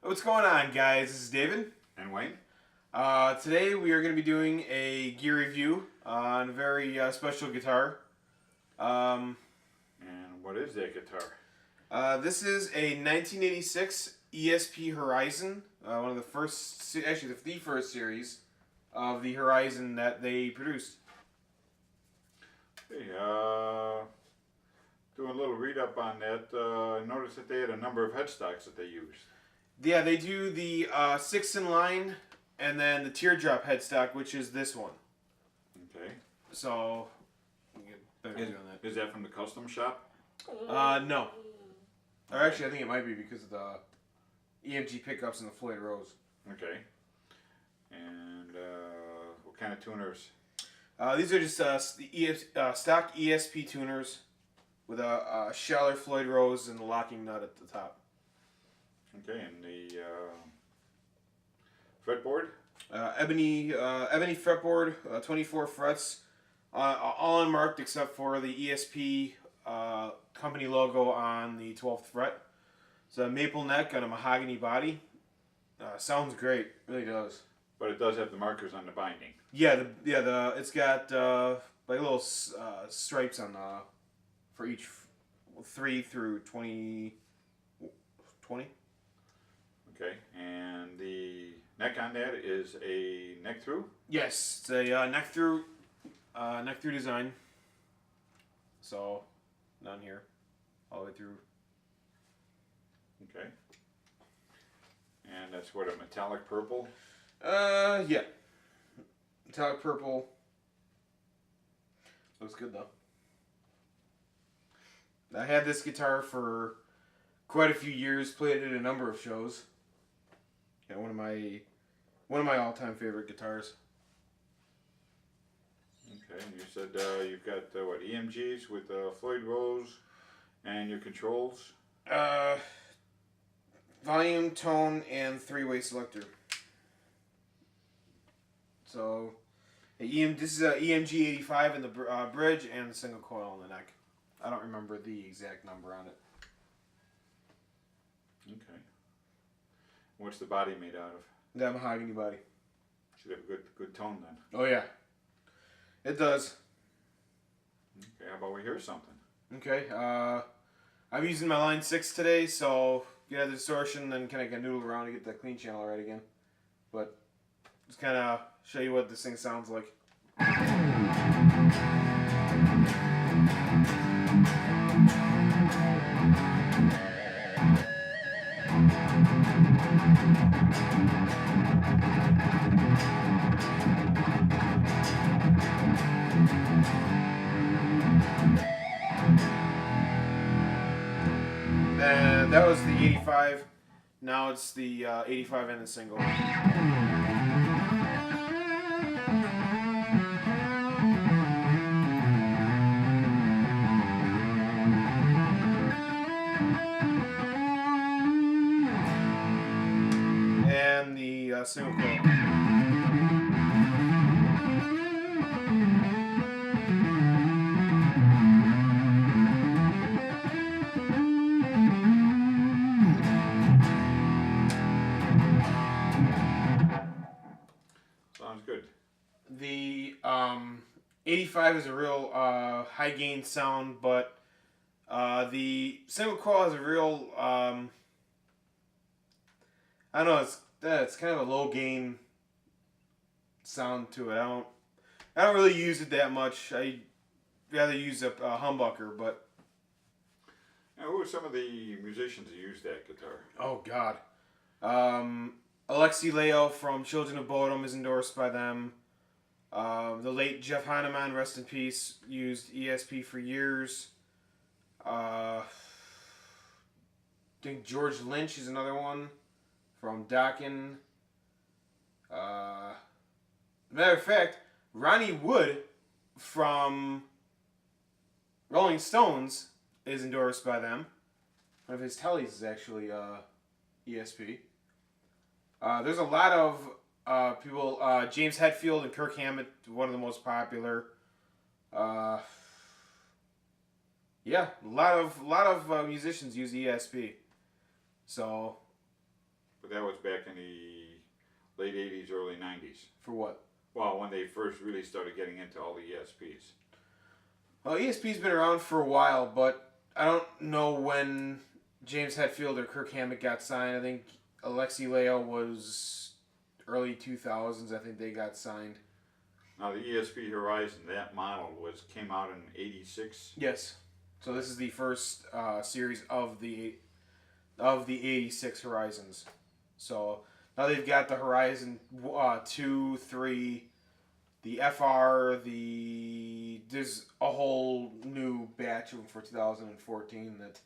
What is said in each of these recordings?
What's going on, guys? This is David. And Wayne? Today we are going to be doing a gear review on a very special guitar. And what is that guitar? This is a 1986 ESP Horizon, one of the first, actually the first series of the Horizon that they produced. Hey, doing a little read up on that. I noticed that they had a number of headstocks that they used. Yeah, they do the 6-in-line and then the teardrop headstock, which is this one. Okay. So, we get better view on that. Is that from the custom shop? No. Or actually, I think it might be because of the EMG pickups and the Floyd Rose. Okay. And what kind of tuners? These are just stock ESP tuners with a shallow Floyd Rose and the locking nut at the top. Okay, and the fretboard? Ebony fretboard, 24 frets, all unmarked except for the ESP company logo on the 12th fret. It's a maple neck on a mahogany body. Sounds great, really does. But it does have the markers on the binding. Yeah, it's got like little stripes on for each 3 through 20. Okay, and the neck on that is a neck through? Yes, it's a neck through design. So, down here, all the way through. Okay. And that's what, a metallic purple? Yeah. Metallic purple. Looks good though. I had this guitar for quite a few years. Played it at a number of shows. Yeah, one of my all-time favorite guitars. Okay, and you said you've got what, EMGs with Floyd Rose and your controls? Volume, tone, and 3-way selector. So, this is a EMG 85 in the bridge and the single coil on the neck. I don't remember the exact number on it. Okay. What's the body made out of? That mahogany body. Should have a good tone then. Oh yeah, it does. Okay, how about we hear something? Okay, I'm using my line 6 today, so get out of the distortion and kind of noodle around to get the clean channel right again. But just kind of show you what this thing sounds like. And that was the 85. Now it's the 85 and the single. And the single coil. Sounds good. The 85 is a real high gain sound, but the single coil has a real I don't know, it's kind of a low gain sound to it. I don't really use it that much. I rather use a humbucker, but Now, who are some of the musicians who use that guitar? oh god. Alexi Leo from Children of Bodom is endorsed by them. The late Jeff Heinemann, rest in peace, used ESP for years. I think George Lynch is another one from Dokken. Matter of fact, Ronnie Wood from Rolling Stones is endorsed by them. One of his tellies is actually ESP. There's a lot of people. James Hetfield and Kirk Hammett, one of the most popular. Yeah, a lot of musicians use ESP. So. But the late 80s, early 90s. For what? Well, when they first really started getting into all the ESPs. Well, ESP's been around for a while, but I don't know when James Hetfield or Kirk Hammett got signed. I think Alexi Leo was early 2000s. I think they got signed. Now the ESP Horizon, that model came out in '86. Yes. So this is the first series of the '86 Horizons. So now they've got the Horizon 2, 3, the FR, there's a whole new batch of them for 2014 that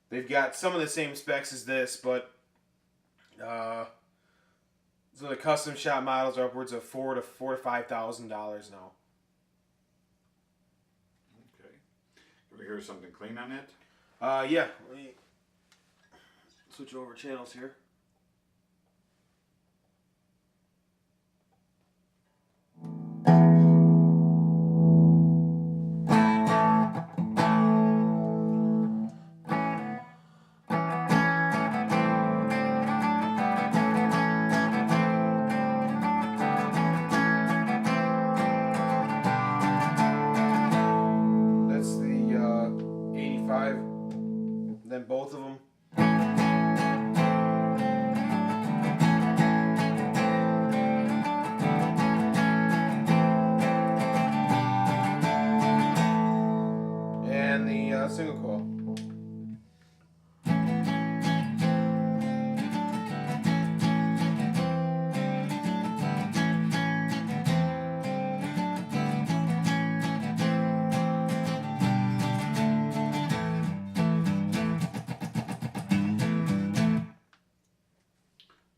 they've got some of the same specs as this, but so the custom shop models are upwards of $4,000 to $5,000 now. Okay. Can we hear something clean on it? Yeah. Let me switch over channels here. That's the 85. Then both of them. And the single coil.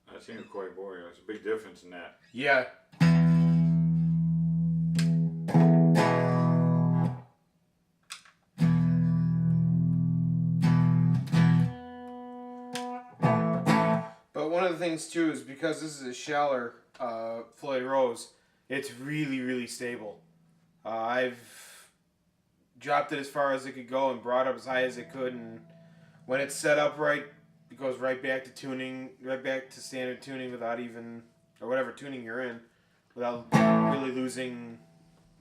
I seen it quite boring. There's a big difference in that. Yeah. But one of the things too is because this is a Scheller Floyd Rose, it's really, really stable. I've dropped it as far as it could go and brought it as high as it could, and when it's set up right, it goes right back to tuning, right back to standard tuning without even, or whatever tuning you're in, without really losing,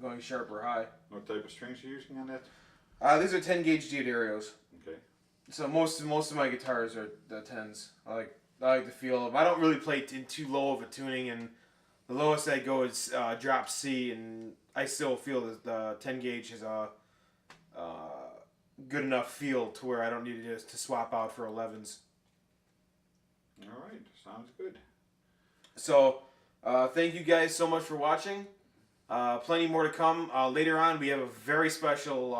going sharp or high. What type of strings are you using on that? These are 10 gauge Diodaros. Okay. So most of my guitars are the 10s. I like the feel of. I don't really play in too low of a tuning, and the lowest I go is drop C, and I still feel that the 10 gauge has a good enough feel to where I don't need to swap out for 11s. All right. Sounds good. So thank you guys so much for watching. Plenty more to come. Later on, we have a very special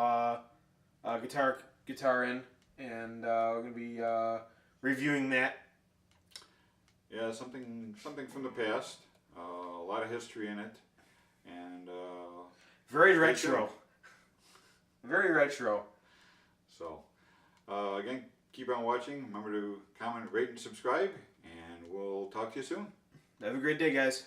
guitar in, and we're gonna be reviewing that. Yeah, something from the past. A lot of history in it, and Very retro. Very retro. so again, keep on watching. Remember to comment, rate, and subscribe, and we'll talk to you soon. Have a great day, guys.